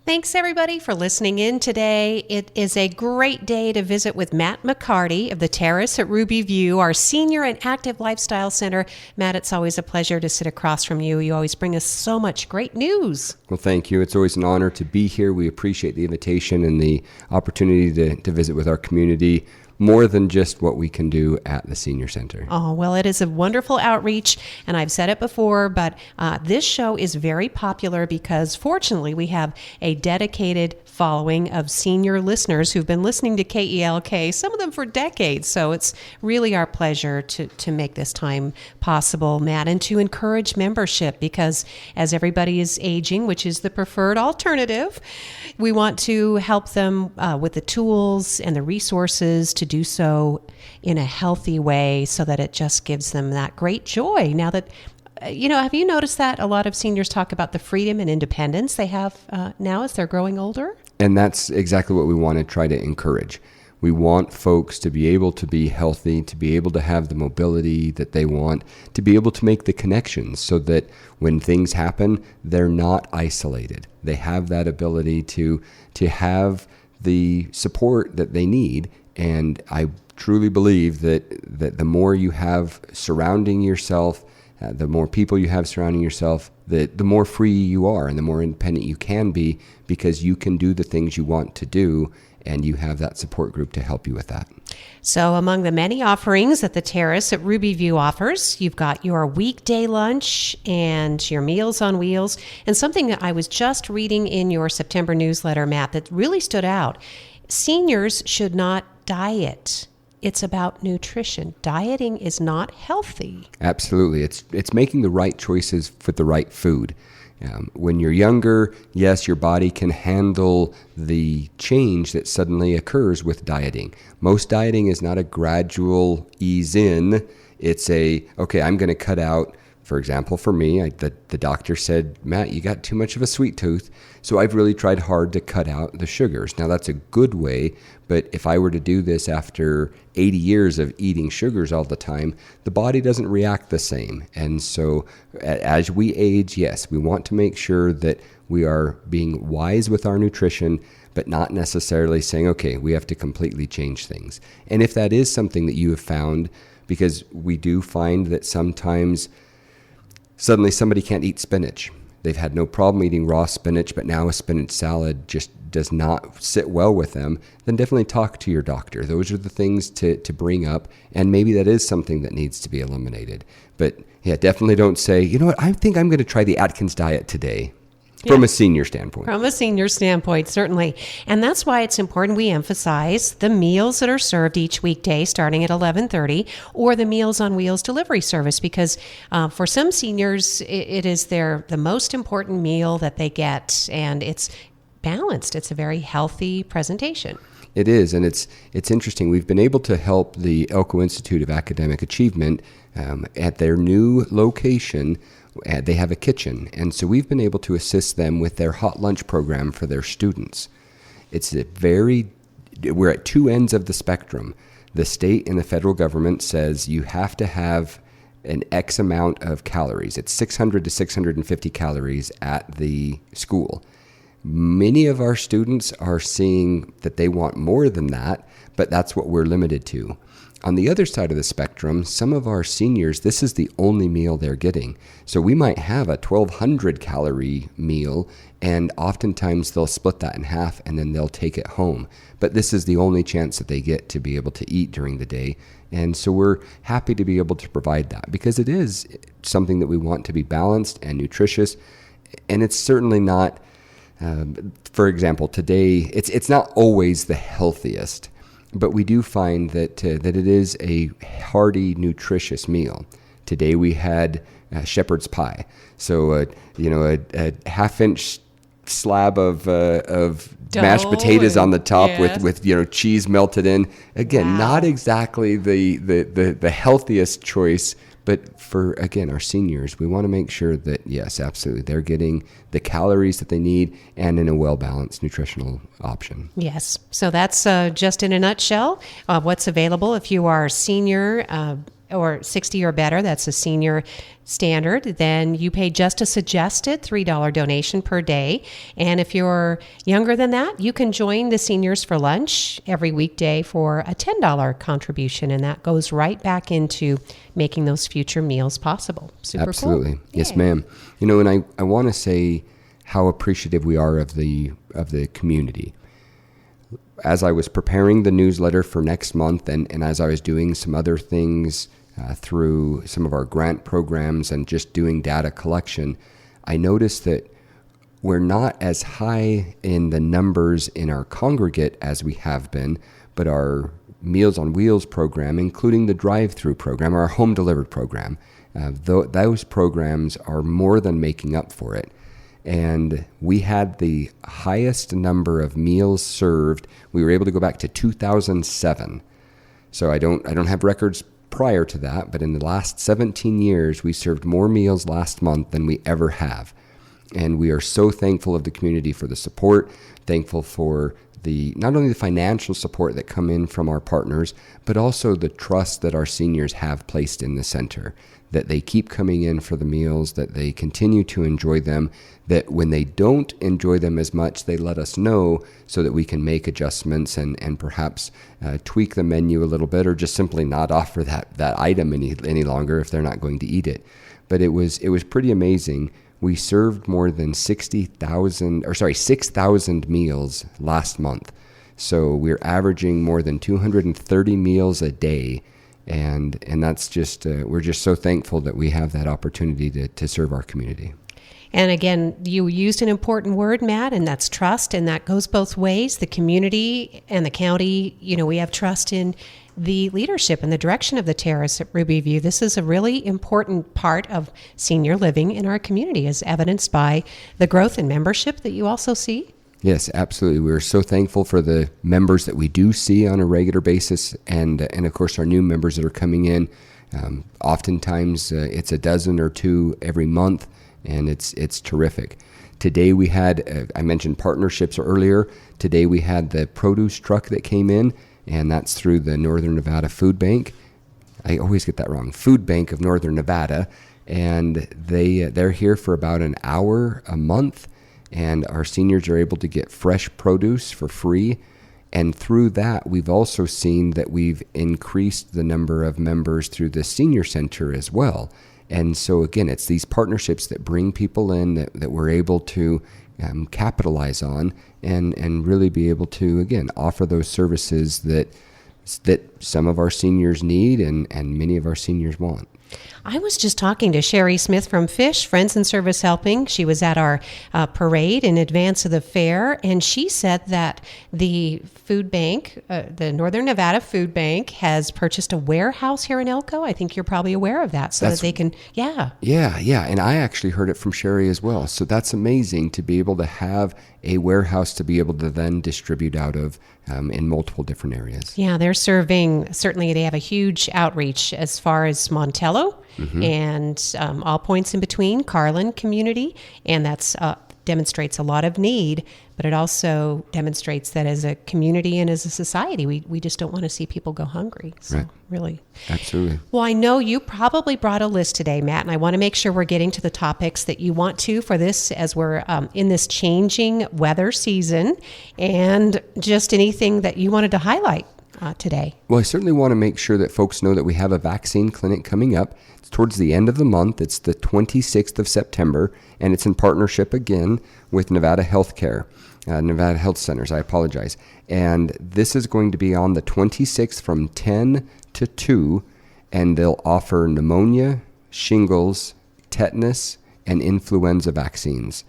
Thanks, everybody, for listening in today. It is a great day to visit with Matt McCarty of the Terrace at Ruby View, our Senior and Active Lifestyle Center. Matt, it's always a pleasure to sit across from you. You always bring us so much great news. Well, thank you. It's always an honor to be here. We appreciate the invitation and the opportunity to visit with our community, more than just what we can do at the Senior Center. Oh, well, it is a wonderful outreach, and I've said it before, but this show is very popular because, fortunately, we have a dedicated following of senior listeners who've been listening to KELK, some of them for decades. So it's really our pleasure to make this time possible, Matt, and to encourage membership because as everybody is aging, which is the preferred alternative, we want to help them with the tools and the resources to do so in a healthy way so that it just gives them that great joy. Now that have you noticed that a lot of seniors talk about the freedom and independence they have now as they're growing older? And that's exactly what we want to try to encourage. We want folks to be able to be healthy, to be able to have the mobility that they want, to be able to make the connections so that when things happen, they're not isolated. They have that ability to have the support that they need. And I truly believe that the more you have surrounding yourself, the more people you have surrounding yourself, the more free you are and the more independent you can be because you can do the things you want to do and you have that support group to help you with that. So among the many offerings that the Terrace at Ruby View offers, you've got your weekday lunch and your Meals on Wheels. And something that I was just reading in your September newsletter, Matt, that really stood out. Seniors should not diet. It's about nutrition. Dieting is not healthy. Absolutely. It's making the right choices for the right food. When you're younger, yes, your body can handle the change that suddenly occurs with dieting. Most dieting is not a gradual ease in. It's okay, I'm going to cut out. For example, for me, the doctor said, Matt, you got too much of a sweet tooth. So I've really tried hard to cut out the sugars. Now, that's a good way, but if I were to do this after 80 years of eating sugars all the time, the body doesn't react the same. And so as we age, yes, we want to make sure that we are being wise with our nutrition, but not necessarily saying, okay, we have to completely change things. And if that is something that you have found, because we do find that sometimes suddenly somebody can't eat spinach. They've had no problem eating raw spinach, but now a spinach salad just does not sit well with them, then definitely talk to your doctor. Those are the things to bring up, and maybe that is something that needs to be eliminated. But yeah, definitely don't say, you know what, I think I'm going to try the Atkins diet today. From a senior standpoint. From a senior standpoint, certainly. And that's why it's important we emphasize the meals that are served each weekday starting at 11:30 or the Meals on Wheels delivery service because for some seniors, it is the most important meal that they get. And it's balanced. It's a very healthy presentation. It is. And it's interesting. We've been able to help the Elko Institute of Academic Achievement at their new location. They have a kitchen, and so we've been able to assist them with their hot lunch program for their students. We're at two ends of the spectrum. The state and the federal government says you have to have an X amount of calories. It's 600 to 650 calories at the school. Many of our students are seeing that they want more than that, but that's what we're limited to. On the other side of the spectrum, some of our seniors, this is the only meal they're getting. So we might have a 1,200 calorie meal, and oftentimes they'll split that in half and then they'll take it home. But this is the only chance that they get to be able to eat during the day. And so we're happy to be able to provide that because it is something that we want to be balanced and nutritious. And it's certainly not, for example, today, it's not always the healthiest. But we do find that it is a hearty, nutritious meal. Today we had shepherd's pie, so a half-inch slab of mashed potatoes on the top with cheese melted in. Again, Not exactly the healthiest choice. But for, again, our seniors, we want to make sure that, yes, absolutely, they're getting the calories that they need and in a well-balanced nutritional option. Yes. So that's just in a nutshell what's available if you are a senior or 60 or better, that's a senior standard, then you pay just a suggested $3 donation per day. And if you're younger than that, you can join the Seniors for Lunch every weekday for a $10 contribution, and that goes right back into making those future meals possible. Super Absolutely. cool. Yes, Yay. ma'am. You know, and I want to say how appreciative we are of the community. As I was preparing the newsletter for next month, and as I was doing some other things through some of our grant programs and just doing data collection, I noticed that we're not as high in the numbers in our congregate as we have been, but our Meals on Wheels program, including the drive-through program, our home delivered program, those programs are more than making up for it. And we had the highest number of meals served. We were able to go back to 2007. So I don't have records prior to that, but in the last 17 years, we served more meals last month than we ever have. And we are so thankful of the community for the support, thankful for not only the financial support that come in from our partners, but also the trust that our seniors have placed in the center, that they keep coming in for the meals, that they continue to enjoy them, that when they don't enjoy them as much, they let us know so that we can make adjustments and perhaps tweak the menu a little bit, or just simply not offer that item any longer if they're not going to eat it. But it was pretty amazing. We served more than 6,000 meals last month. So we're averaging more than 230 meals a day. And that's just, we're just so thankful that we have that opportunity to serve our community. And again, you used an important word, Matt, and that's trust. And that goes both ways. The community and the county, we have trust in the leadership and the direction of the Terrace at Ruby View. This is a really important part of senior living in our community, as evidenced by the growth in membership that you also see. Yes, absolutely. We're so thankful for the members that we do see on a regular basis, and of course our new members that are coming in. Oftentimes it's a dozen or two every month, and it's terrific. Today we had, I mentioned partnerships earlier. Today we had the produce truck that came in, and that's through the Northern Nevada Food Bank. I always get that wrong. Food Bank of Northern Nevada, and they're here for about an hour a month, and our seniors are able to get fresh produce for free. And through that, we've also seen that we've increased the number of members through the senior center as well. And so again, it's these partnerships that bring people in that we're able to capitalize on and really be able to, again, offer those services that some of our seniors need and many of our seniors want. I was just talking to Sherry Smith from FISH, Friends in Service Helping. She was at our parade in advance of the fair, and she said that the food bank, the Northern Nevada Food Bank, has purchased a warehouse here in Elko. I think you're probably aware of that, so that they can, Yeah, and I actually heard it from Sherry as well. So that's amazing to be able to have a warehouse to be able to then distribute out of in multiple different areas. Yeah, they're serving, certainly they have a huge outreach as far as Montello and all points in between, Carlin community, and that's demonstrates a lot of need, but it also demonstrates that as a community and as a society, we just don't want to see people go hungry. So Right. Really. Absolutely. Well, I know you probably brought a list today, Matt, and I want to make sure we're getting to the topics that you want to for this as we're in this changing weather season, and just anything that you wanted to highlight today. Well, I certainly want to make sure that folks know that we have a vaccine clinic coming up. It's towards the end of the month. It's the 26th of September, and it's in partnership again with Nevada Healthcare, Nevada Health Centers, I apologize. And this is going to be on the 26th from 10 to 2, and they'll offer pneumonia, shingles, tetanus, and influenza vaccines.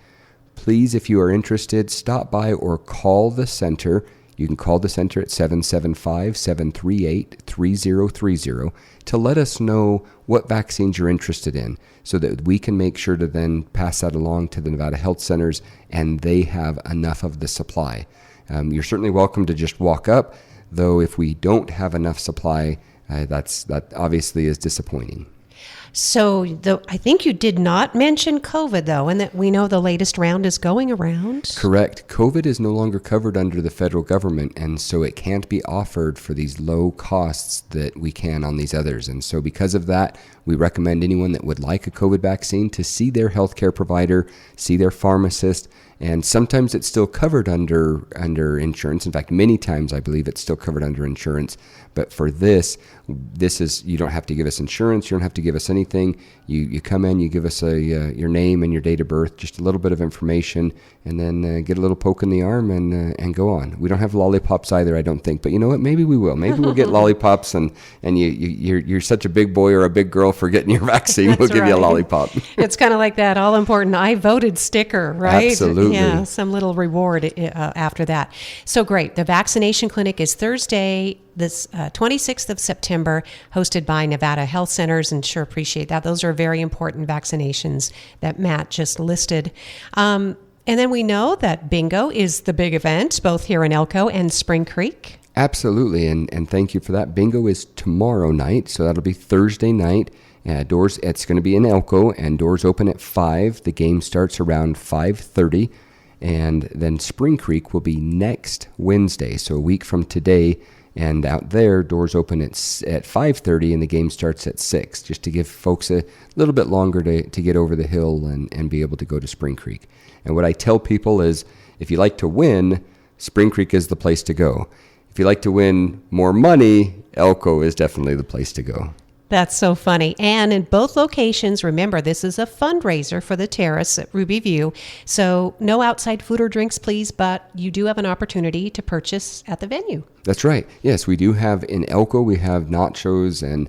Please, if you are interested, stop by or call the center. You can call the center at 775-738-3030 to let us know what vaccines you're interested in so that we can make sure to then pass that along to the Nevada Health Centers and they have enough of the supply. You're certainly welcome to just walk up, though if we don't have enough supply, that obviously is disappointing. So I think you did not mention COVID, though, and that we know the latest round is going around. Correct. COVID is no longer covered under the federal government, and so it can't be offered for these low costs that we can on these others. And so because of that, we recommend anyone that would like a COVID vaccine to see their healthcare provider, see their pharmacist, and sometimes it's still covered under insurance. In fact, many times I believe it's still covered under insurance. But for this is, you don't have to give us insurance. You don't have to give us anything. You come in, you give us your name and your date of birth, just a little bit of information, and then get a little poke in the arm and go on. We don't have lollipops either, I don't think. But you know what? Maybe we will. Maybe we'll get lollipops, and you're such a big boy or a big girl for getting your vaccine. We'll give you a lollipop. It's kind of like that all-important I voted sticker, right? Absolutely. Yeah, some little reward after that. So great. The vaccination clinic is Thursday, this 26th of September, hosted by Nevada Health Centers, and sure appreciate that. Those are very important vaccinations that Matt just listed. And then we know that bingo is the big event, both here in Elko and Spring Creek. Absolutely, and thank you for that. Bingo is tomorrow night, so that'll be Thursday night. Doors, it's going to be in Elko, and doors open at 5. The game starts around 5:30, and then Spring Creek will be next Wednesday, so a week from today. And out there, doors open at 5:30, and the game starts at 6, just to give folks a little bit longer to get over the hill and be able to go to Spring Creek. And what I tell people is, if you like to win, Spring Creek is the place to go. If you like to win more money, Elko is definitely the place to go. That's so funny. And in both locations, remember, this is a fundraiser for the Terrace at Ruby View. So no outside food or drinks, please, but you do have an opportunity to purchase at the venue. That's right. Yes, we do have in Elko, we have nachos, and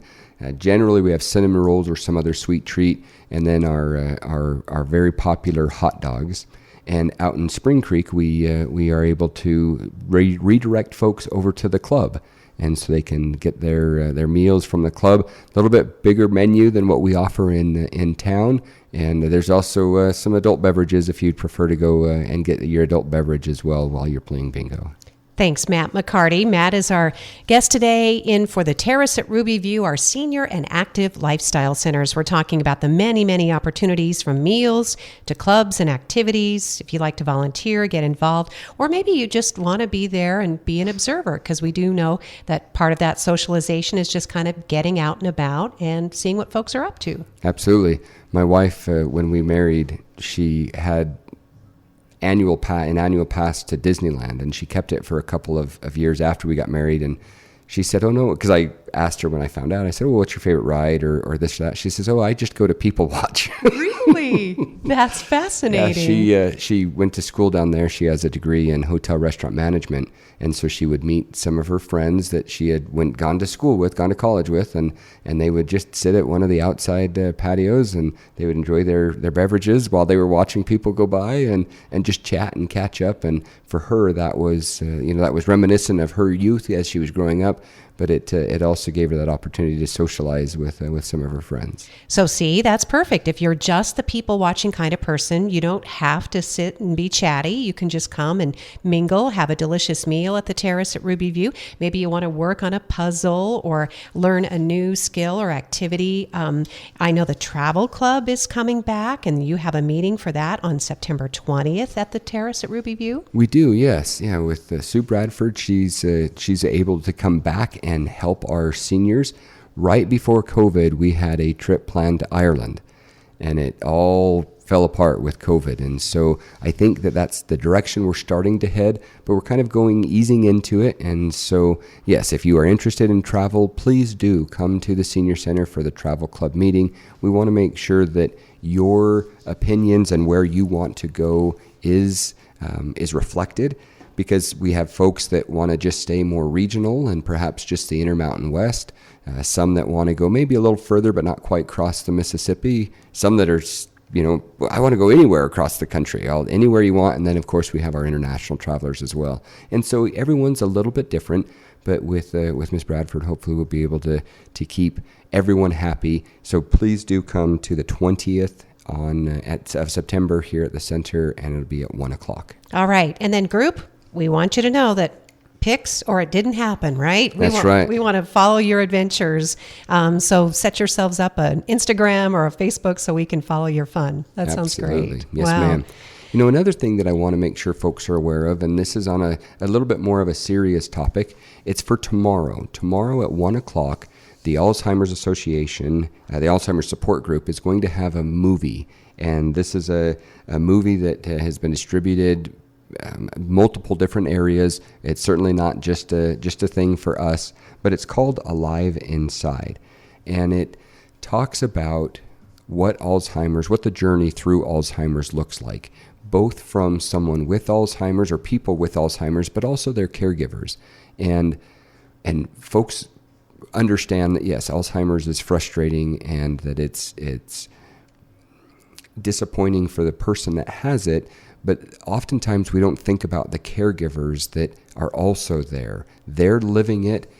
generally we have cinnamon rolls or some other sweet treat, and then our very popular hot dogs. And out in Spring Creek, we are able to redirect folks over to the club, and so they can get their meals from the club. A little bit bigger menu than what we offer in town, and there's also some adult beverages if you'd prefer to go and get your adult beverage as well while you're playing bingo. Thanks, Matt McCarty. Matt is our guest today in for the Terrace at Ruby View, our senior and active lifestyle centers. We're talking about the many, many opportunities from meals to clubs and activities. If you like to volunteer, get involved, or maybe you just want to be there and be an observer, because we do know that part of that socialization is just kind of getting out and about and seeing what folks are up to. Absolutely. My wife, when we married, she had an annual pass to Disneyland, and she kept it for a couple of years after we got married. And she said, oh no, because I asked her when I found out, I said, well, what's your favorite ride or this or that? She says, oh, I just go to People Watch. Really? That's fascinating. Yeah, she went to school down there. She has a degree in hotel restaurant management, and so she would meet some of her friends that she had gone to college with, and they would just sit at one of the outside patios, and they would enjoy their beverages while they were watching people go by and just chat and catch up. And for her, that was that was reminiscent of her youth as she was growing up. But it also gave her that opportunity to socialize with some of her friends. So see, that's perfect. If you're just the people watching kind of person, you don't have to sit and be chatty. You can just come and mingle, have a delicious meal at the Terrace at Ruby View. Maybe you want to work on a puzzle or learn a new skill or activity. I know the Travel Club is coming back, and you have a meeting for that on September 20th at the Terrace at Ruby View. We do, yes. Yeah, with Sue Bradford, she's able to come back and help our seniors. Right before COVID, we had a trip planned to Ireland, and it all fell apart with COVID. And so I think that's the direction we're starting to head, but we're kind of easing into it. And so, yes, if you are interested in travel, please do come to the Senior Center for the Travel Club meeting. We want to make sure that your opinions and where you want to go is reflected, because we have folks that want to just stay more regional and perhaps just the Intermountain West, some that want to go maybe a little further but not quite cross the Mississippi, some that are, I want to go anywhere across the country, anywhere you want. And then, of course, we have our international travelers as well. And so everyone's a little bit different, but with Ms. Bradford, hopefully we'll be able to keep everyone happy. So please do come to the 20th of September here at the center, and it'll be at 1:00. All right. And then group, we want you to know that pics or it didn't happen, right? Right. We want to follow your adventures. So set yourselves up an Instagram or a Facebook so we can follow your fun. That sounds great. Yes, wow. ma'am. Another thing that I want to make sure folks are aware of, and this is on a little bit more of a serious topic, it's for tomorrow. Tomorrow at 1 o'clock, the Alzheimer's Association, the Alzheimer's Support Group, is going to have a movie. And this is a movie that has been distributed multiple different areas. It's certainly not just a thing for us, but it's called Alive Inside. And it talks about what the journey through Alzheimer's looks like, both from someone with Alzheimer's or people with Alzheimer's, but also their caregivers. And folks understand that, yes, Alzheimer's is frustrating and that it's disappointing for the person that has it, but oftentimes we don't think about the caregivers that are also there. They're living it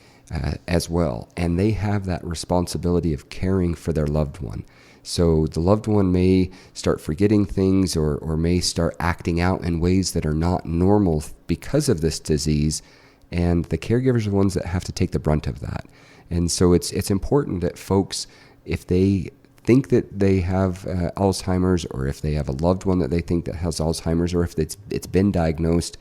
as well, and they have that responsibility of caring for their loved one. So the loved one may start forgetting things or may start acting out in ways that are not normal because of this disease, and the caregivers are the ones that have to take the brunt of that. And so it's important that folks, if they think that they have Alzheimer's, or if they have a loved one that they think that has Alzheimer's, or if it's been diagnosed,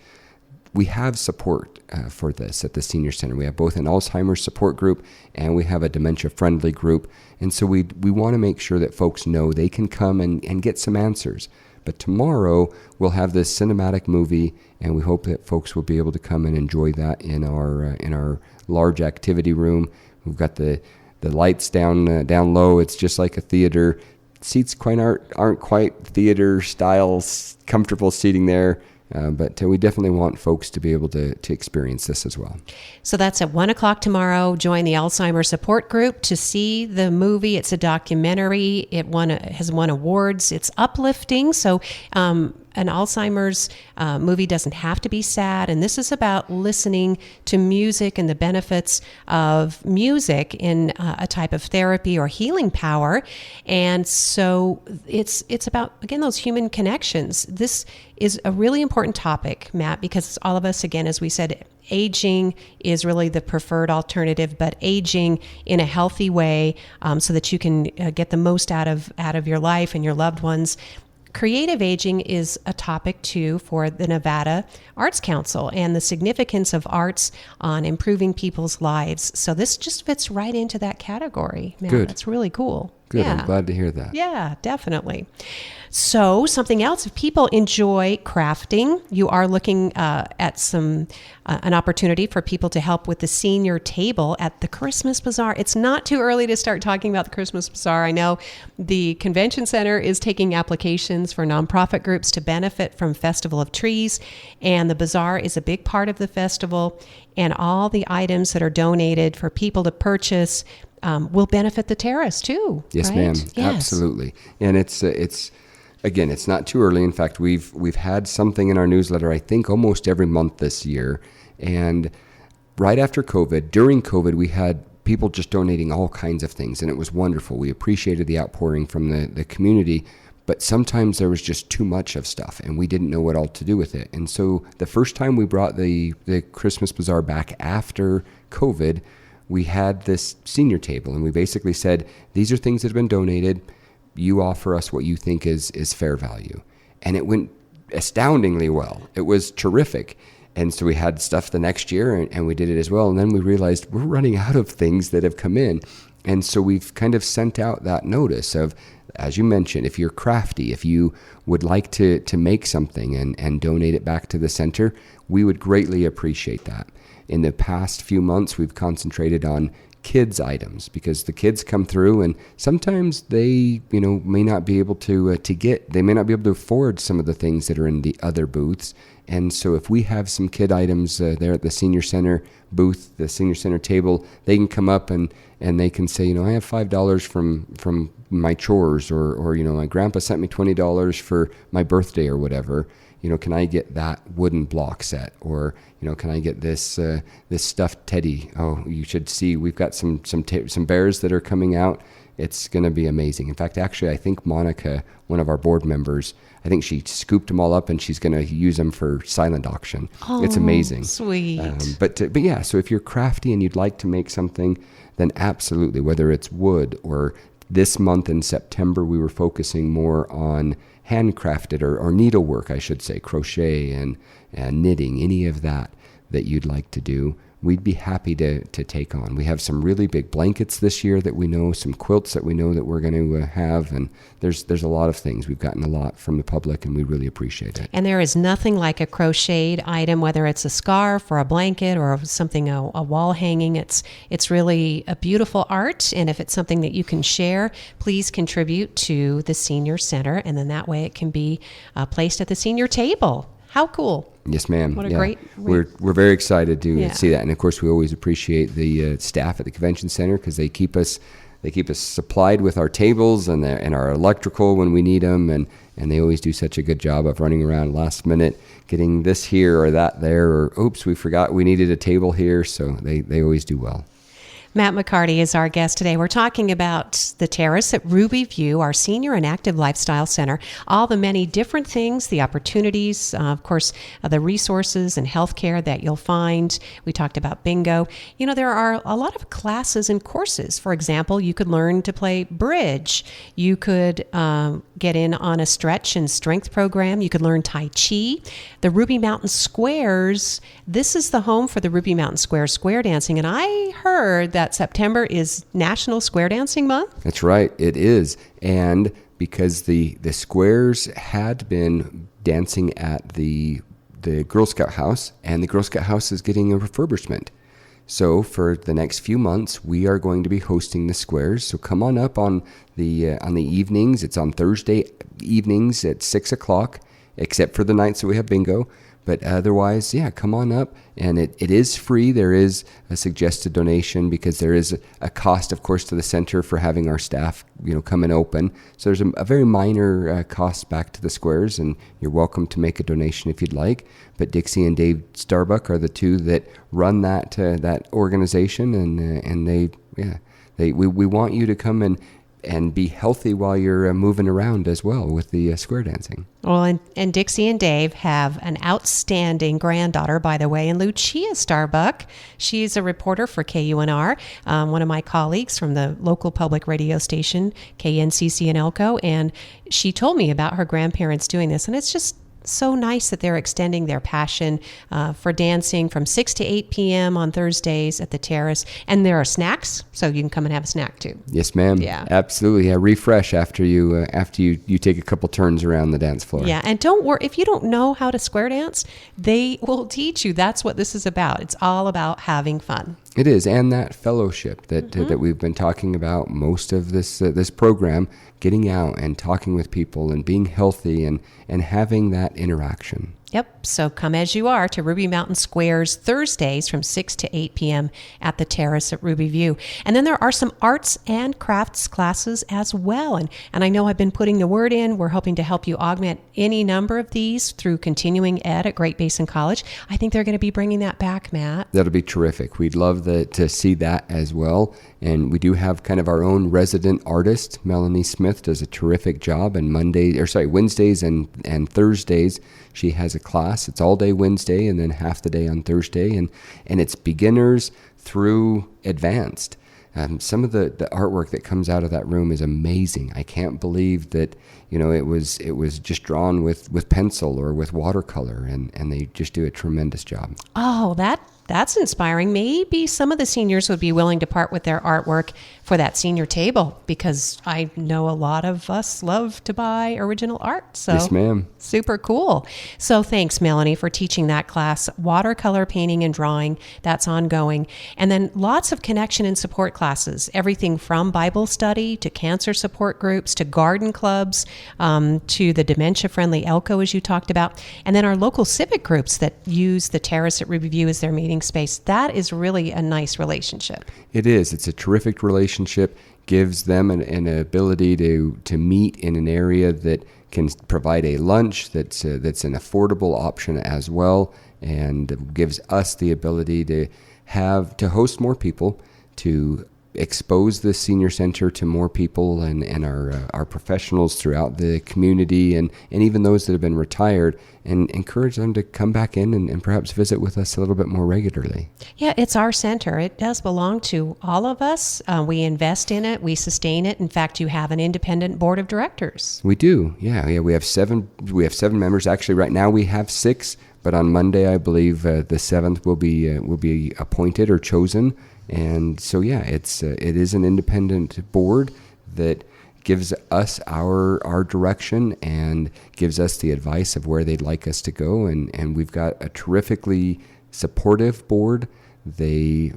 we have support for this at the Senior Center. We have both an Alzheimer's support group and we have a dementia-friendly group. And so we want to make sure that folks know they can come and get some answers. But tomorrow we'll have this cinematic movie, and we hope that folks will be able to come and enjoy that in our large activity room. We've got the lights down low. It's just like a theater. Seats aren't quite theater style, comfortable seating there. But we definitely want folks to be able to experience this as well. So that's at 1 o'clock tomorrow. Join the Alzheimer's Support Group to see the movie. It's a documentary. It has won awards. It's uplifting. So an Alzheimer's movie doesn't have to be sad. And this is about listening to music and the benefits of music in a type of therapy or healing power. And so it's about, again, those human connections. This is a really important topic, Matt, because all of us, again, as we said, aging is really the preferred alternative, but aging in a healthy way so that you can get the most out of your life and your loved ones. Creative aging is a topic, too, for the Nevada Arts Council and the significance of arts on improving people's lives. So this just fits right into that category. Man, Good. That's really cool. Good. Yeah. I'm glad to hear that. Yeah, definitely. So something else, if people enjoy crafting, you are looking at an opportunity for people to help with the senior table at the Christmas Bazaar. It's not too early to start talking about the Christmas Bazaar. I know the Convention Center is taking applications for nonprofit groups to benefit from Festival of Trees, and the Bazaar is a big part of the festival, and all the items that are donated for people to purchase will benefit the Terrace too. Yes, right? ma'am. Yes. Absolutely. And it's again, it's not too early. In fact, we've had something in our newsletter, I think, almost every month this year. And right after COVID, during COVID, we had people just donating all kinds of things, and it was wonderful. We appreciated the outpouring from the community, but sometimes there was just too much of stuff, and we didn't know what all to do with it. And so the first time we brought the Christmas Bazaar back after COVID, we had this senior table, and we basically said, these are things that have been donated. You offer us what you think is fair value. And it went astoundingly well. It was terrific. And so we had stuff the next year, and we did it as well. And then we realized we're running out of things that have come in. And so we've kind of sent out that notice of, as you mentioned, if you're crafty, if you would like to make something and donate it back to the center, we would greatly appreciate that. In the past few months, we've concentrated on kids items because the kids come through and sometimes they may not be able to they may not be able to afford some of the things that are in the other booths. And so if we have some kid items there at the senior center booth, the senior center table, they can come up and they can say, I have $5 from my chores, or my grandpa sent me $20 for my birthday or whatever. Can I get that wooden block set? Or, can I get this stuffed teddy? Oh, you should see, we've got some bears that are coming out, It's going to be amazing. In fact, actually, I think Monica, one of our board members, I think she scooped them all up and she's going to use them for silent auction. Oh, it's amazing. Sweet. But yeah, so if you're crafty and you'd like to make something, then absolutely, whether it's wood or this month in September, we were focusing more on handcrafted or needlework, I should say, crochet and knitting, any of that you'd like to do. We'd be happy to take on. We have some really big blankets this year that we know, some quilts that we know that we're going to have, and there's a lot of things. We've gotten a lot from the public, and we really appreciate it. And there is nothing like a crocheted item, whether it's a scarf or a blanket or something, a wall hanging. It's really a beautiful art, and if it's something that you can share, please contribute to the Senior Center, and then that way it can be placed at the senior table. How cool. Yes, ma'am. What a great We're very excited to Yeah. see that, and of course, we always appreciate the staff at the convention center because they keep us supplied with our tables and our electrical when we need them, and they always do such a good job of running around last minute, getting this here or that there, or oops, we forgot we needed a table here. So they always do well. Matt McCarty is our guest today. We're talking about the Terrace at Ruby View, our senior and active lifestyle center, all the many different things, the opportunities, of course, the resources and healthcare that you'll find. We talked about bingo. You know, there are a lot of classes and courses. For example, you could learn to play bridge. You could get in on a stretch and strength program. You could learn Tai Chi. The Ruby Mountain Squares, this is the home for the Ruby Mountain Square square dancing. And I heard that September is National Square Dancing Month. That's right, it is. And because the squares had been dancing at the Girl Scout house, and the Girl Scout house is getting a refurbishment. So for the next few months, we are going to be hosting the squares. So come on up on the evenings. It's on Thursday evenings at 6:00, except for the nights that we have bingo. But otherwise, yeah, come on up. And it is free. There is a suggested donation because there is a cost, of course, to the center for having our staff, come and open. So there's a very minor cost back to the squares, and you're welcome to make a donation if you'd like. But Dixie and Dave Starbuck are the two that run that organization, and we want you to come and be healthy while you're moving around as well with the square dancing. Well, and Dixie and Dave have an outstanding granddaughter, by the way, and Lucia Starbuck. She's a reporter for KUNR, one of my colleagues from the local public radio station, KNCC in Elko, and she told me about her grandparents doing this, and it's just so nice that they're extending their passion for dancing from 6 to 8 p.m. on Thursdays at the Terrace. And there are snacks, so you can come and have a snack too. Yes, ma'am. Yeah. Absolutely. Yeah, refresh after you take a couple turns around the dance floor. Yeah, and don't worry, if you don't know how to square dance, they will teach you. That's what this is about. It's all about having fun. It is, and that fellowship that we've been talking about most of this program, getting out and talking with people and being healthy and having that interaction. Yep, so come as you are to Ruby Mountain Squares Thursdays from 6 to 8 p.m. at the Terrace at Ruby View. And then there are some arts and crafts classes as well. And I know I've been putting the word in. We're hoping to help you augment any number of these through continuing ed at Great Basin College. I think they're going to be bringing that back, Matt. That'll be terrific. We'd love to see that as well. And we do have kind of our own resident artist. Melanie Smith does a terrific job. And Wednesdays and Thursdays, she has a class. It's all day Wednesday and then half the day on Thursday. And it's beginners through advanced. Some of the artwork that comes out of that room is amazing. I can't believe that, it was just drawn with pencil or with watercolor, and they just do a tremendous job. Oh, that's inspiring. Maybe some of the seniors would be willing to part with their artwork for that senior table, because I know a lot of us love to buy original art. So yes, ma'am. Super cool. So thanks, Melanie, for teaching that class. Watercolor painting and drawing, that's ongoing. And then lots of connection and support classes, everything from Bible study to cancer support groups to garden clubs, to the dementia-friendly Elko, as you talked about. And then our local civic groups that use the Terrace at Ruby View as their meeting space. That is really a nice relationship. It is. It's a terrific relationship. Gives them an ability to meet in an area that can provide a lunch that's an affordable option as well, and gives us the ability to host more people, to expose the senior center to more people and our professionals throughout the community and even those that have been retired, and encourage them to come back in and perhaps visit with us a little bit more regularly. Yeah, it's our center. It does belong to all of us. We invest in it. We sustain it. In fact, you have an independent board of directors. We do. Yeah. We have seven members. Actually, right now we have 6, but on Monday, I believe the 7th will be appointed or chosen. And so, yeah, it is an independent board that gives us our direction and gives us the advice of where they'd like us to go. And we've got a terrifically supportive board. They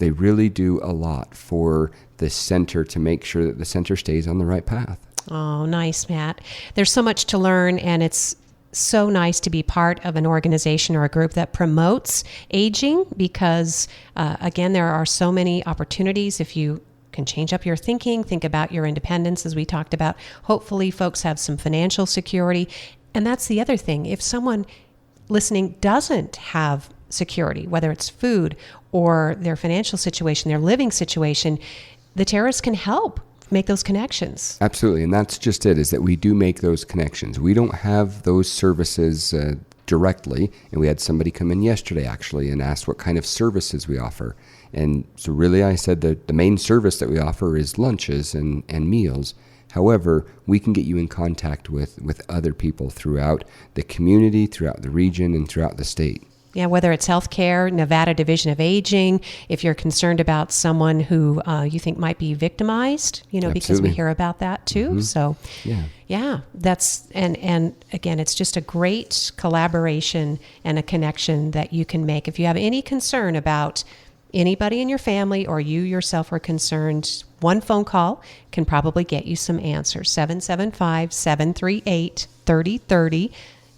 really do a lot for the center to make sure that the center stays on the right path. Oh, nice, Matt. There's so much to learn, and it's so nice to be part of an organization or a group that promotes aging because, again, there are so many opportunities if you can change up your thinking, think about your independence, as we talked about. Hopefully, folks have some financial security. And that's the other thing. If someone listening doesn't have security, whether it's food or their financial situation, their living situation, the Terrace can help make those connections. Absolutely. And that's just it, is that we do make those connections. We don't have those services directly. And we had somebody come in yesterday, actually, and asked what kind of services we offer. And so really, I said that the main service that we offer is lunches and meals. However, we can get you in contact with other people throughout the community, throughout the region, and throughout the state. Yeah, whether it's healthcare, Nevada Division of Aging, if you're concerned about someone who you think might be victimized, because we Absolutely. hear about that too. Mm-hmm. So, yeah, that's, and again, it's just a great collaboration and a connection that you can make. If you have any concern about anybody in your family or you yourself are concerned, one phone call can probably get you some answers. 775-738-3030.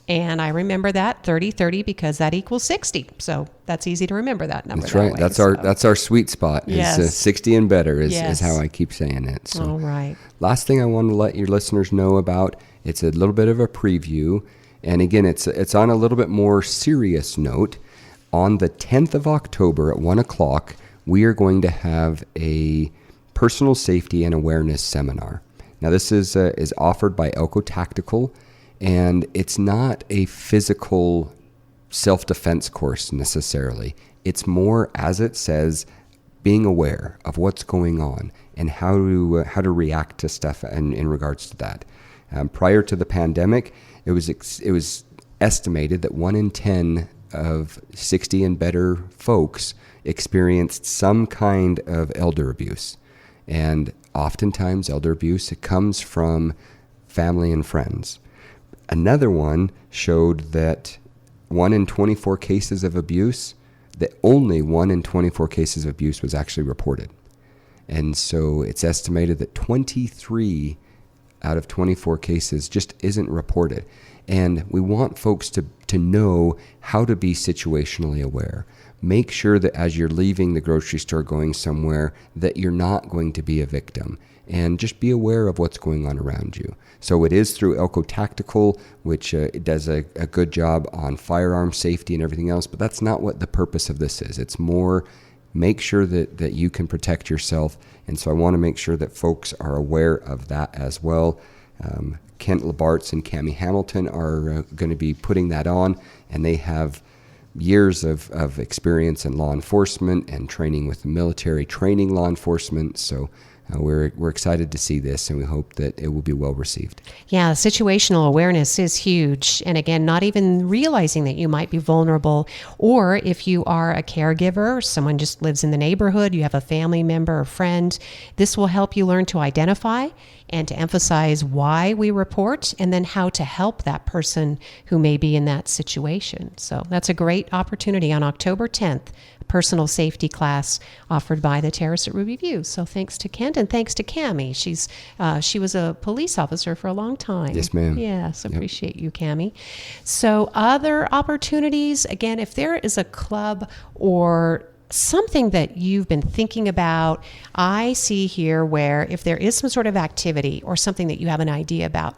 And I remember that 30-30 because that equals 60. So that's easy to remember that number. That's right. That's our sweet spot. Yes. Is 60 and better is Yes. how I keep saying it. So All right. last thing I want to let your listeners know about, it's a little bit of a preview. And again, it's on a little bit more serious note. On the 10th of October at 1 o'clock, we are going to have a personal safety and awareness seminar. Now, this is offered by Elko Tactical. And it's not a physical self-defense course necessarily. It's more, as it says, being aware of what's going on and how to react to stuff in regards to that. Prior to the pandemic, it was estimated that 1 in 10 of 60 and better folks experienced some kind of elder abuse. And oftentimes elder abuse, it comes from family and friends. Another one showed that 1 in 24 cases of abuse, that only 1 in 24 cases of abuse was actually reported. And so it's estimated that 23 out of 24 cases just isn't reported. And we want folks to know how to be situationally aware. Make sure that as you're leaving the grocery store going somewhere, that you're not going to be a victim. And just be aware of what's going on around you. So it is through Elko Tactical, which it does a good job on firearm safety and everything else, but that's not what the purpose of this is. It's more make sure that you can protect yourself. And so I want to make sure that folks are aware of that as well. Kent Labartz and Cammie Hamilton are going to be putting that on, and they have years of experience in law enforcement and training with the military, training law enforcement. So we're excited to see this, and we hope that it will be well received. Yeah, situational awareness is huge. And again, not even realizing that you might be vulnerable, or if you are a caregiver, someone just lives in the neighborhood, you have a family member or friend, this will help you learn to identify and to emphasize why we report and then how to help that person who may be in that situation. So that's a great opportunity on October 10th, a personal safety class offered by the Terrace at Ruby View. So thanks to Kent and thanks to Cammie. She was a police officer for a long time. Yes, ma'am. Yes, appreciate you, Cammie. So other opportunities, again, if there is a club or something that you've been thinking about, I see here where if there is some sort of activity or something that you have an idea about,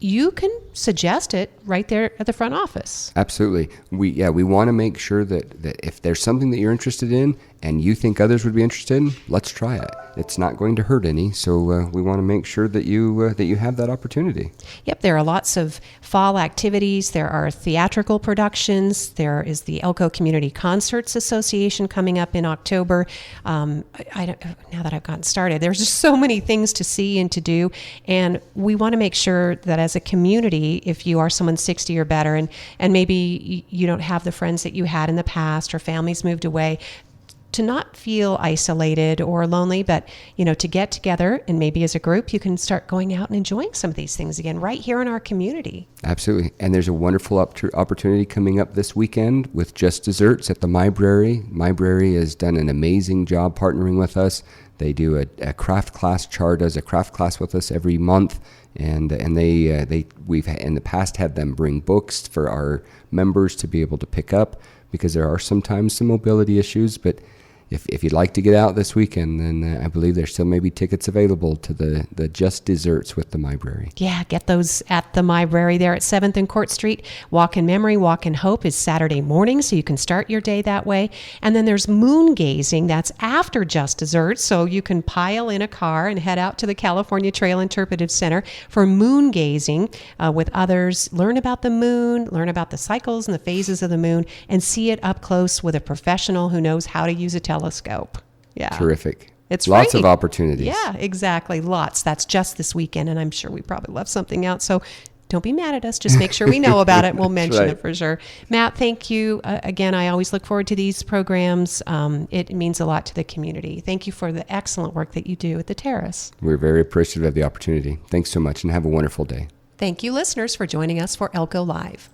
you can suggest it right there at the front office. Absolutely. We want to make sure that if there's something that you're interested in and you think others would be interested, let's try it. It's not going to hurt any, so we want to make sure that you have that opportunity. Yep, there are lots of fall activities. There are theatrical productions. There is the Elko Community Concerts Association coming up in October. Now that I've gotten started, there's just so many things to see and to do, and we want to make sure that as a community, if you are someone 60 or better, and maybe you don't have the friends that you had in the past, or families moved away, to not feel isolated or lonely, but, to get together, and maybe as a group, you can start going out and enjoying some of these things again right here in our community. Absolutely. And there's a wonderful opportunity coming up this weekend with Just Desserts at the Library. Library has done an amazing job partnering with us. They do a craft class. Char does a craft class with us every month. And we've in the past had them bring books for our members to be able to pick up, because there are sometimes some mobility issues, but if you'd like to get out this weekend, then I believe there still may be tickets available to the Just Desserts with the Library. Yeah, get those at the Library there at 7th and Court Street. Walk in Memory, Walk in Hope is Saturday morning, so you can start your day that way. And then there's moon gazing. That's after Just Desserts, so you can pile in a car and head out to the California Trail Interpretive Center for moon gazing with others. Learn about the moon, learn about the cycles and the phases of the moon, and see it up close with a professional who knows how to use a telescope. Yeah. Terrific. It's lots free. of opportunities. Yeah, exactly. Lots. That's just this weekend, and I'm sure we probably left something out. So don't be mad at us. Just make sure we know about it. We'll mention it for sure. Matt, thank you. Again, I always look forward to these programs. It means a lot to the community. Thank you for the excellent work that you do at the Terrace. We're very appreciative of the opportunity. Thanks so much, and have a wonderful day. Thank you, listeners, for joining us for Elko Live.